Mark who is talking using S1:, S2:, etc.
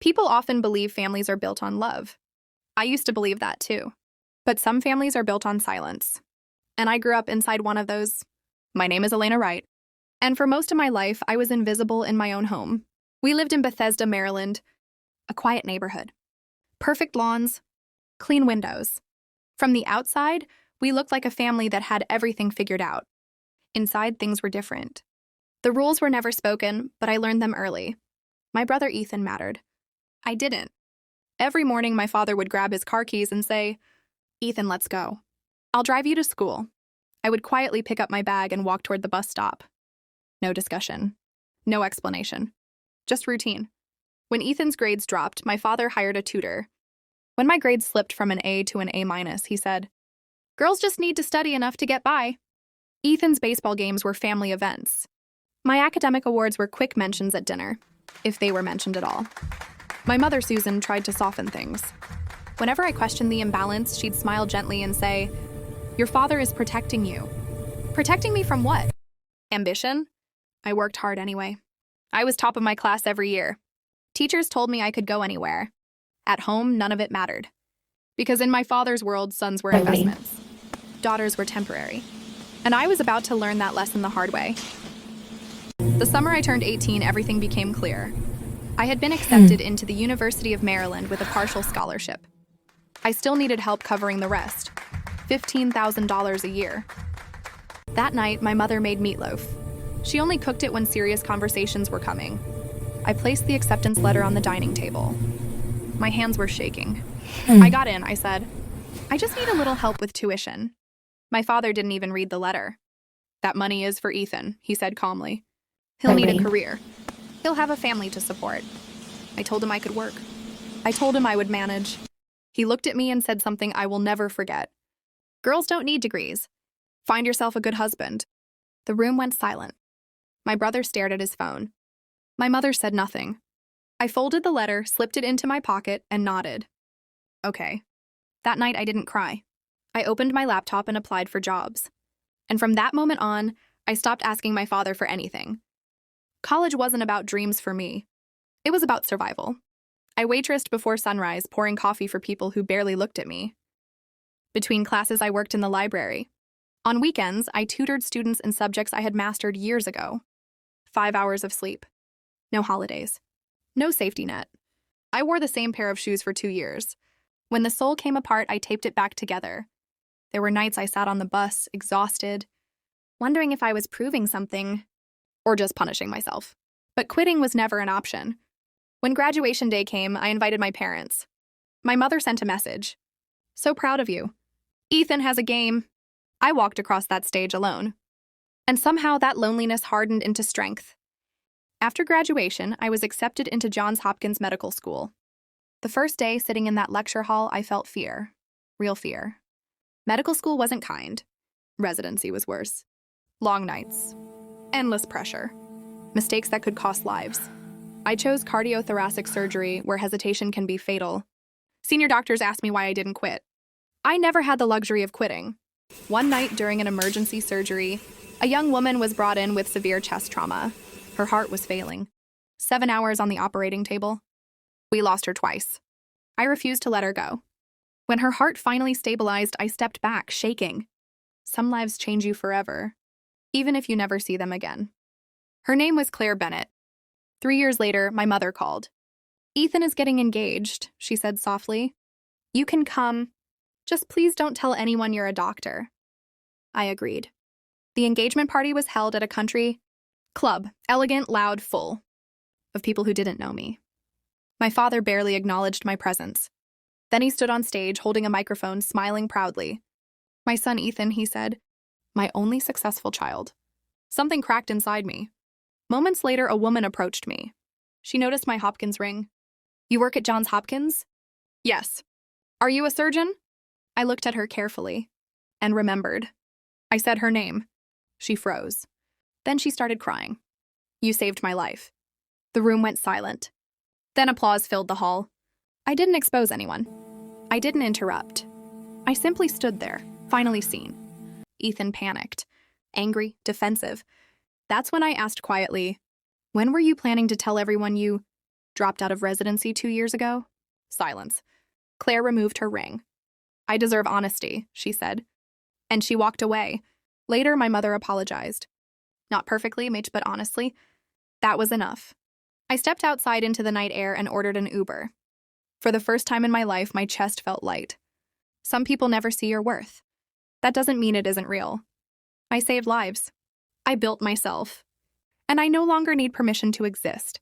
S1: People often believe families are built on love. I used to believe that too. But some families are built on silence. And I grew up inside one of those. My name is Elena Wright. And for most of my life, I was invisible in my own home. We lived in Bethesda, Maryland, a quiet neighborhood. Perfect lawns, clean windows. From the outside, we looked like a family that had everything figured out. Inside, things were different. The rules were never spoken, but I learned them early. My brother Ethan mattered. I didn't. Every morning, my father would grab his car keys and say, "Ethan, let's go. I'll drive you to school." I would quietly pick up my bag and walk toward the bus stop. No discussion. No explanation. Just routine. When Ethan's grades dropped, my father hired a tutor. When my grades slipped from an A to an A-, he said, "Girls just need to study enough to get by." Ethan's baseball games were family events. My academic awards were quick mentions at dinner, if they were mentioned at all. My mother, Susan, tried to soften things. Whenever I questioned the imbalance, she'd smile gently and say, "Your father is protecting you." Protecting me from what? Ambition? I worked hard anyway. I was top of my class every year. Teachers told me I could go anywhere. At home, none of it mattered. Because in my father's world, sons were investments. Daughters were temporary. And I was about to learn that lesson the hard way. The summer I turned 18, everything became clear. I had been accepted into the University of Maryland with a partial scholarship. I still needed help covering the rest, $15,000 a year. That night, my mother made meatloaf. She only cooked it when serious conversations were coming. I placed the acceptance letter on the dining table. My hands were shaking. I got in, I said, "I just need a little help with tuition." My father didn't even read the letter. "That money is for Ethan," he said calmly. "He'll need a career. He'll have a family to support." I told him I could work. I told him I would manage. He looked at me and said something I will never forget. "Girls don't need degrees. Find yourself a good husband." The room went silent. My brother stared at his phone. My mother said nothing. I folded the letter, slipped it into my pocket, and nodded. Okay. That night, I didn't cry. I opened my laptop and applied for jobs. And from that moment on, I stopped asking my father for anything. College wasn't about dreams for me. It was about survival. I waitressed before sunrise, pouring coffee for people who barely looked at me. Between classes, I worked in the library. On weekends, I tutored students in subjects I had mastered years ago. 5 hours of sleep. No holidays. No safety net. I wore the same pair of shoes for 2 years. When the sole came apart, I taped it back together. There were nights I sat on the bus, exhausted, wondering if I was proving something or just punishing myself. But quitting was never an option. When graduation day came, I invited my parents. My mother sent a message. "So proud of you. Ethan has a game." I walked across that stage alone. And somehow that loneliness hardened into strength. After graduation, I was accepted into Johns Hopkins Medical School. The first day sitting in that lecture hall, I felt fear. Real fear. Medical school wasn't kind. Residency was worse. Long nights. Endless pressure. Mistakes that could cost lives. I chose cardiothoracic surgery, where hesitation can be fatal. Senior doctors asked me why I didn't quit. I never had the luxury of quitting. One night during an emergency surgery, a young woman was brought in with severe chest trauma. Her heart was failing. 7 hours on the operating table. We lost her twice. I refused to let her go. When her heart finally stabilized, I stepped back, shaking. Some lives change you forever, even if you never see them again. Her name was Claire Bennett. 3 years later, my mother called. "Ethan is getting engaged," she said softly. "You can come. Just please don't tell anyone you're a doctor." I agreed. The engagement party was held at a country club, elegant, loud, full of people who didn't know me. My father barely acknowledged my presence. Then he stood on stage, holding a microphone, smiling proudly. "My son Ethan," he said, "my only successful child." Something cracked inside me. Moments later, a woman approached me. She noticed my Hopkins ring. "You work at Johns Hopkins?" "Yes." "Are you a surgeon?" I looked at her carefully and remembered. I said her name. She froze. Then she started crying. "You saved my life." The room went silent. Then applause filled the hall. I didn't expose anyone. I didn't interrupt. I simply stood there, finally seen. Ethan panicked, angry, defensive. That's when I asked quietly, "When were you planning to tell everyone you..." Dropped out of residency 2 years ago? Silence. Claire removed her ring. I deserve honesty, she said. And she walked away. Later, my mother apologized. Not perfectly, but honestly, that was enough. I stepped outside into the night air and ordered an Uber. For the first time in my life, my chest felt light. Some people never see your worth. That doesn't mean it isn't real. I saved lives. I built myself. And I no longer need permission to exist.